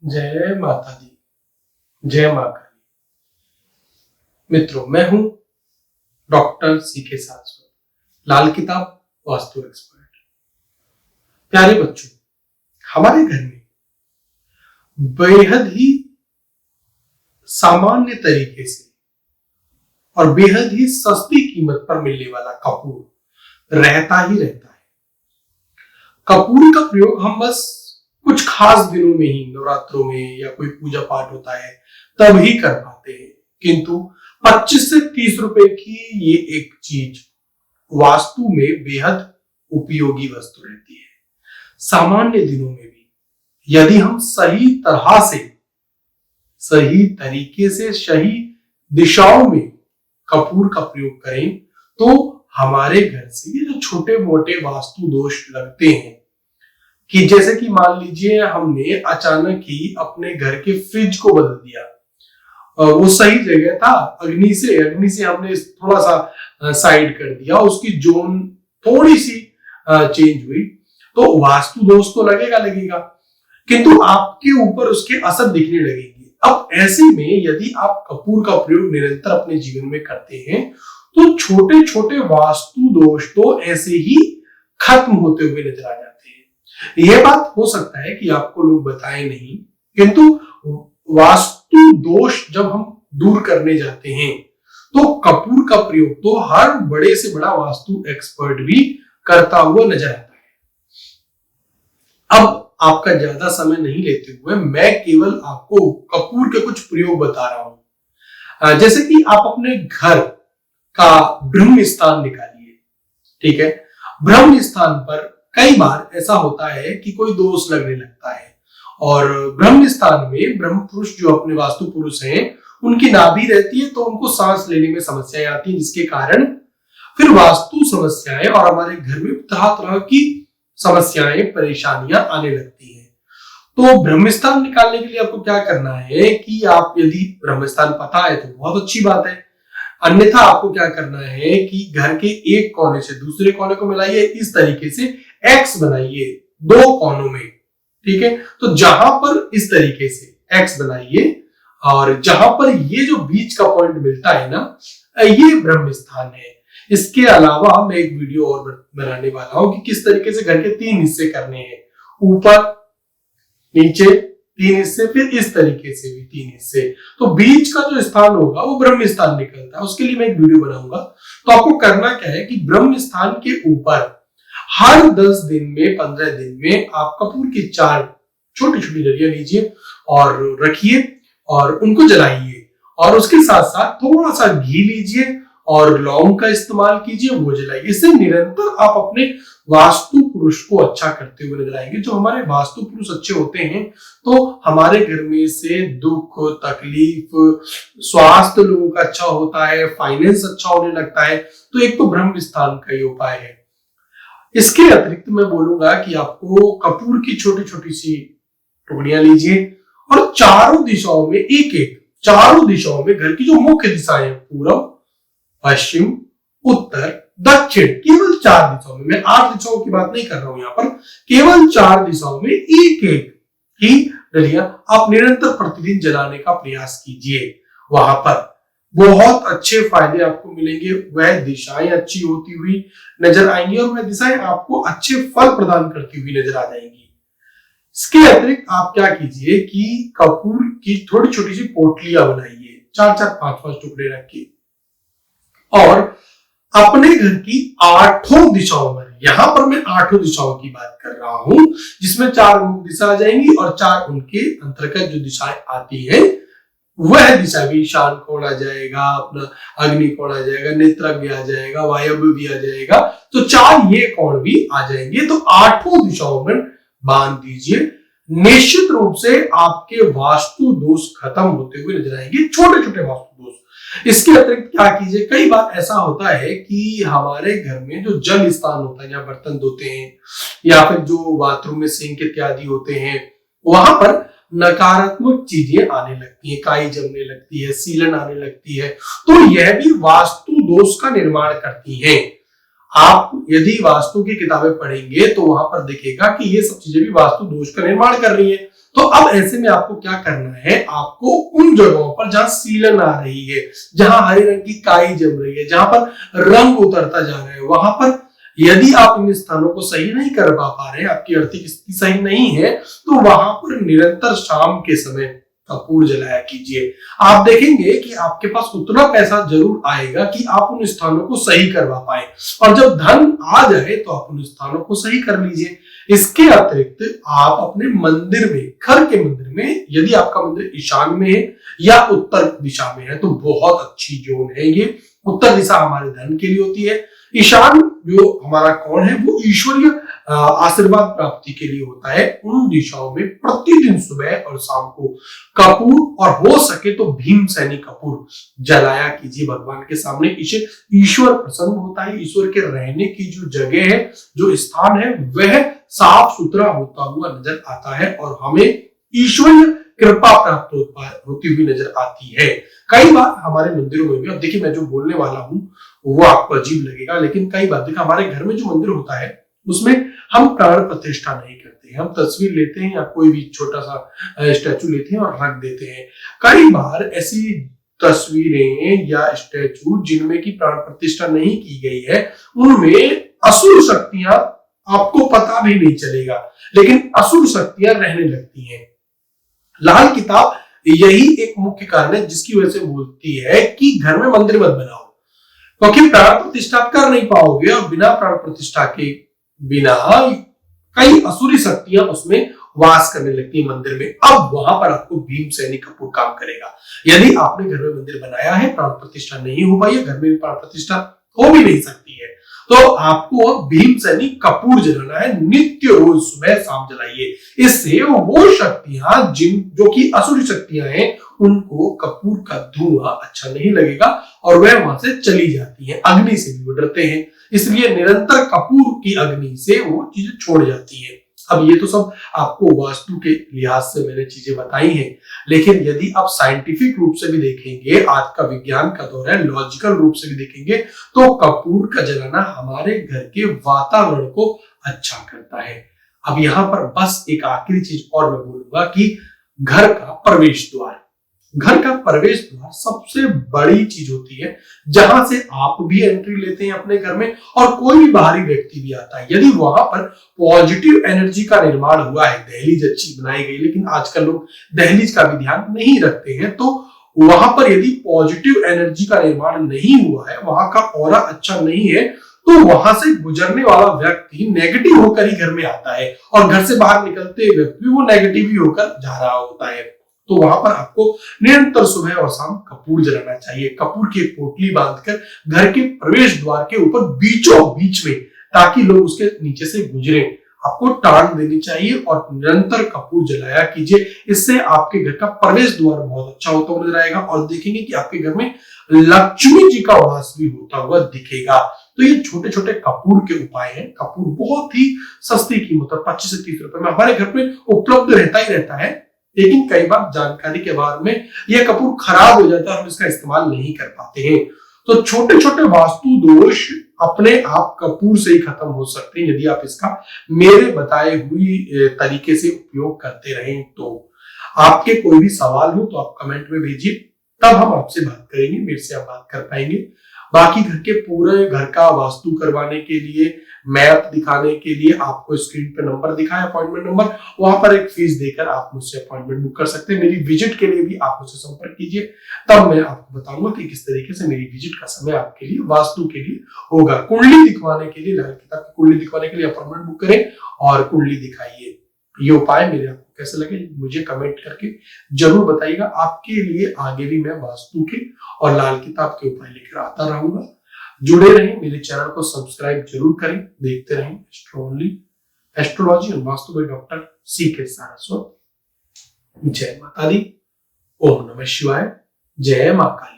जय माता दी, जय मां काली। मित्रों, मैं हूं डॉक्टर सीके सारस्वत, लाल किताब वास्तु एक्सपर्ट। प्यारे बच्चों, हमारे घर में बेहद ही सामान्य तरीके से और बेहद ही सस्ती कीमत पर मिलने वाला कपूर रहता ही रहता है। कपूर का प्रयोग हम बस कुछ खास दिनों में ही, नवरात्रों में या कोई पूजा पाठ होता है तब ही कर पाते हैं, किंतु 25 से 30 रुपए की ये एक चीज वास्तु में बेहद उपयोगी वस्तु रहती है। सामान्य दिनों में भी यदि हम सही तरह से, सही तरीके से, सही दिशाओं में कपूर का प्रयोग करें तो हमारे घर से ये जो छोटे मोटे वास्तु दोष लगते हैं, कि जैसे कि मान लीजिए हमने अचानक ही अपने घर के फ्रिज को बदल दिया, वो सही जगह था, अग्नि से हमने थोड़ा सा साइड कर दिया, उसकी जोन थोड़ी सी चेंज हुई, तो वास्तु दोष तो लगेगा, किंतु आपके ऊपर उसके असर दिखने लगेंगे। अब ऐसे में यदि आप कपूर का प्रयोग निरंतर अपने जीवन में करते हैं तो छोटे छोटे वास्तु दोष तो ऐसे ही खत्म होते हुए नजर आ जाते हैं। यह बात हो सकता है कि आपको लोग बताएं नहीं, किंतु वास्तु दोष जब हम दूर करने जाते हैं तो कपूर का प्रयोग तो हर बड़े से बड़ा वास्तु एक्सपर्ट भी करता हुआ नजर आता है। अब आपका ज्यादा समय नहीं लेते हुए मैं केवल आपको कपूर के कुछ प्रयोग बता रहा हूं। जैसे कि आप अपने घर का ब्रह्म स्थान निकालिए, ठीक है। ब्रह्म स्थान पर कई बार ऐसा होता है कि कोई दोष लगने लगता है, और ब्रह्म स्थान में ब्रह्म पुरुष जो अपने वास्तु पुरुष हैं उनकी नाभि रहती है, तो उनको सांस लेने में समस्याएं आती हैं, जिसके कारण फिर वास्तु समस्याएं और हमारे घर में तरह तरह की समस्याएं, परेशानियां आने लगती हैं। तो ब्रह्म स्थान निकालने के लिए आपको क्या करना है कि आप, यदि ब्रह्म स्थान पता है तो बहुत अच्छी बात है, अन्यथा आपको क्या करना है कि घर के एक कोने से दूसरे कोने को मिलाइए, इस तरीके से एक्स बनाइए 2 कोनों में, ठीक है। तो जहां पर इस तरीके से एक्स बनाइए और जहां पर ये जो बीच का पॉइंट मिलता है ना, ये ब्रह्म स्थान है। इसके अलावा मैं एक वीडियो और बनाने वाला हूं कि किस तरीके से घर के 3 हिस्से करने हैं, ऊपर नीचे 3 हिस्से, फिर इस तरीके से भी 3 हिस्से। तो बीच का जो स्थान होगा वो ब्रह्म स्थान निकलता है, उसके लिए मैं एक वीडियो बनाऊंगा। तो आपको करना क्या है कि ब्रह्म स्थान के ऊपर हर 10 दिन में, 15 दिन में आप कपूर की 4 छोटी छोटी डलियां लीजिए और रखिए और उनको जलाइए, और उसके साथ साथ थोड़ा सा घी लीजिए और लौंग का इस्तेमाल कीजिए, वो जलाइए। इससे निरंतर आप अपने वास्तु पुरुष को अच्छा करते हुए नजर आएंगे। जो हमारे वास्तु पुरुष अच्छे होते हैं तो हमारे घर में से दुख, तकलीफ, स्वास्थ्य लोगों का अच्छा होता है, फाइनेंस अच्छा होने लगता है। तो एक तो ब्रह्म स्थान का ही उपाय है। इसके अतिरिक्त मैं बोलूंगा कि आपको कपूर की छोटी छोटी सी टुकड़ियां लीजिए और चारों दिशाओं में चारों दिशाओं में, घर की जो मुख्य दिशाएं, पूर्व, पश्चिम, उत्तर, दक्षिण, केवल 4 दिशाओं में, मैं 8 दिशाओं की बात नहीं कर रहा हूं यहां पर, केवल 4 दिशाओं में एक ही डलियां आप निरंतर प्रतिदिन जलाने का प्रयास कीजिए। वहां पर बहुत अच्छे फायदे आपको मिलेंगे। वह दिशाएं अच्छी होती हुई नजर आएंगी और वह दिशाएं आपको अच्छे फल प्रदान करती हुई नजर आ जाएंगी। इसके अतिरिक्त आप क्या कीजिए कि कपूर की थोड़ी छोटी सी पोटलियां बनाइए, 4-4, 5-5 टुकड़े रखिए, और अपने घर की 8 दिशाओं में, यहां पर मैं 8 दिशाओं की बात कर रहा हूं, जिसमें 4 मुख्य दिशा आ जाएंगी और 4 उनके अंतर्गत जो दिशाएं आती हैं वह दिशा भी, ईशान कोण आ जाएगा, अपना अग्नि कोण आ जाएगा, नेत्रक भी आ जाएगा, वायव्य भी आ जाएगा, तो 4 ये कोण भी आ जाएंगे। तो 8 दिशाओं में बांध दीजिए। निश्चित रूप से आपके वास्तु दोष खत्म होते हुए नजर आएंगे, छोटे छोटे वास्तु दोष। इसके अतिरिक्त क्या कीजिए, कई बार ऐसा होता है कि हमारे घर में जो जल स्थान होता है, जहां बर्तन धोते हैं या फिर जो बाथरूम में सिंक इत्यादि होते हैं, वहां पर नकारात्मक चीजें आने लगती है, काई जमने लगती है, सीलन आने लगती है, तो यह भी वास्तु दोष का निर्माण करती हैं। आप यदि वास्तु की किताबें पढ़ेंगे तो वहां पर दिखेगा कि ये सब चीजें भी वास्तु दोष का निर्माण कर रही है। तो अब ऐसे में आपको क्या करना है, आपको उन जगहों पर जहां सीलन आ रही है, जहां हरे रंग की काई जम रही है, जहां पर रंग उतरता जा रहा है, वहां पर यदि आप इन स्थानों को सही नहीं कर पा रहे हैं, आपकी आर्थिक स्थिति सही नहीं है, तो वहां पर निरंतर शाम के समय कपूर जलाया कीजिए। आप देखेंगे कि आपके पास उतना पैसा जरूर आएगा कि आप उन स्थानों को सही करवा पाए, और जब धन आ जाए तो आप उन स्थानों को सही कर लीजिए। इसके अतिरिक्त आप अपने मंदिर में, घर के मंदिर में, यदि आपका मंदिर ईशान में है या उत्तर दिशा में है तो बहुत अच्छी जोन है ये। उत्तर दिशा हमारे धन के लिए होती है, ईशान जो हमारा कोण है वो ईश्वरीय आशीर्वाद प्राप्ति के लिए होता है। उन दिशाओं में प्रतिदिन सुबह और शाम को कपूर, और हो सके तो भीमसेनी कपूर जलाया कीजिए भगवान के सामने। इसे ईश्वर प्रसन्न होता है, ईश्वर के रहने की जो जगह है, जो स्थान है, वह साफ सुथरा होता हुआ नजर आता है और हमें ईश्वरीय कृपा प्राप्त होती हुई नजर आती है। कई बार हमारे मंदिरों में भी, अब देखिए मैं जो बोलने वाला हूं वो आपको अजीब लगेगा, लेकिन कई बार देखिए हमारे घर में जो मंदिर होता है उसमें हम प्राण प्रतिष्ठा नहीं करते, हम तस्वीर लेते हैं या कोई भी छोटा सा स्टैचू लेते हैं और रख देते हैं। कई बार ऐसी तस्वीरें या स्टैचू जिनमें की प्राण प्रतिष्ठा नहीं की गई है, उनमें असुर शक्तियां, आपको पता भी नहीं चलेगा, लेकिन असुर शक्तियां रहने लगती हैं। लाल किताब यही एक मुख्य कारण है जिसकी वजह से बोलती है कि घर में मंदिर मत बनाओ, क्योंकि प्राण प्रतिष्ठा कर नहीं पाओगे और बिना प्राण प्रतिष्ठा के बिना कई असुरी शक्तियां उसमें वास करने लगती है मंदिर में। अब वहां पर आपको भीमसेनी कपूर काम करेगा। यदि आपने घर में मंदिर बनाया है, प्राण प्रतिष्ठा नहीं हो पाई है, घर में प्राण प्रतिष्ठा हो भी नहीं सकती है, तो आपको भीमसेनी कपूर जलाना है। नित्य रोज सुबह शाम जलाइए। इससे वो शक्तियां जो कि असुरी शक्तियां हैं, उनको कपूर का धुआं अच्छा नहीं लगेगा और वह वहां से चली जाती है। अग्नि से भी वो डरते हैं, इसलिए निरंतर कपूर की अग्नि से वो चीजें छोड़ जाती है। अब ये तो सब आपको वास्तु के लिहाज से मैंने चीजें बताई हैं, लेकिन यदि आप साइंटिफिक रूप से भी देखेंगे, आज का विज्ञान का दौर है, लॉजिकल रूप से भी देखेंगे, तो कपूर का जलाना हमारे घर के वातावरण को अच्छा करता है। अब यहाँ पर बस एक आखिरी चीज और मैं बोलूंगा कि घर का प्रवेश द्वार, घर का प्रवेश द्वार सबसे बड़ी चीज होती है, जहां से आप भी एंट्री लेते हैं अपने घर में और कोई भी बाहरी व्यक्ति भी आता है। यदि वहां पर पॉजिटिव एनर्जी का निर्माण हुआ है, दहलीज अच्छी बनाई गई, लेकिन आजकल लोग दहलीज का भी ध्यान नहीं रखते हैं, तो वहां पर यदि पॉजिटिव एनर्जी का निर्माण नहीं हुआ है, वहां का ऑरा अच्छा नहीं है, तो वहां से गुजरने वाला व्यक्ति नेगेटिव होकर ही घर में आता है और घर से बाहर निकलते व्यक्ति वो नेगेटिव ही होकर जा रहा होता है। तो वहां पर आपको निरंतर सुबह और शाम कपूर जलाना चाहिए। कपूर की एक पोटली बांधकर घर के प्रवेश द्वार के ऊपर बीचों बीच में, ताकि लोग उसके नीचे से गुजरे, आपको टांग देनी चाहिए और निरंतर कपूर जलाया कीजिए। इससे आपके घर का प्रवेश द्वार बहुत अच्छा होता हुआ नजर आएगा और देखेंगे कि आपके घर में लक्ष्मी जी का वास भी होता हुआ दिखेगा। तो ये छोटे छोटे कपूर के उपाय हैं। कपूर बहुत ही सस्ती कीमत है, 25 से 30 रुपए में हमारे घर में उपलब्ध रहता ही रहता है, लेकिन कई बार जानकारी के अभाव में यह कपूर खराब हो जाता है और हम इसका इस्तेमाल नहीं कर पाते हैं। तो छोटे छोटे वास्तु दोष अपने आप कपूर से ही खत्म हो सकते हैं यदि आप इसका मेरे बताए हुई तरीके से उपयोग करते रहें। तो आपके कोई भी सवाल हो तो आप कमेंट में भेजिए, तब हम आपसे बात करेंगे, मेरे से आप बात कर पाएंगे। बाकी घर के पूरे घर का वास्तु करवाने के लिए, मैप दिखाने के लिए आपको स्क्रीन पे नंबर दिखा है, अपॉइंटमेंट नंबर, वहां पर एक फीस देकर आप मुझसे अपॉइंटमेंट बुक कर सकते हैं। मेरी विजिट के लिए भी आप मुझसे संपर्क कीजिए, तब मैं आपको बताऊंगा कि किस तरीके से मेरी विजिट का समय आपके लिए वास्तु के लिए होगा। कुंडली दिखवाने के लिए, लाल किताब की कुंडली दिखवाने के लिए अपॉइंटमेंट बुक करें और कुंडली दिखाइए। ये उपाय मेरे आपको कैसे लगे मुझे कमेंट करके जरूर बताइएगा। आपके लिए आगे भी मैं वास्तु के और लाल किताब के उपाय लेकर आता रहूंगा। जुड़े रहें, मेरे चैनल को सब्सक्राइब जरूर करें, देखते रहें एस्ट्रोलॉजी और vastu by doctor CK Saraswat. जय माता दी, ओम नमः शिवाय, जय मां काली।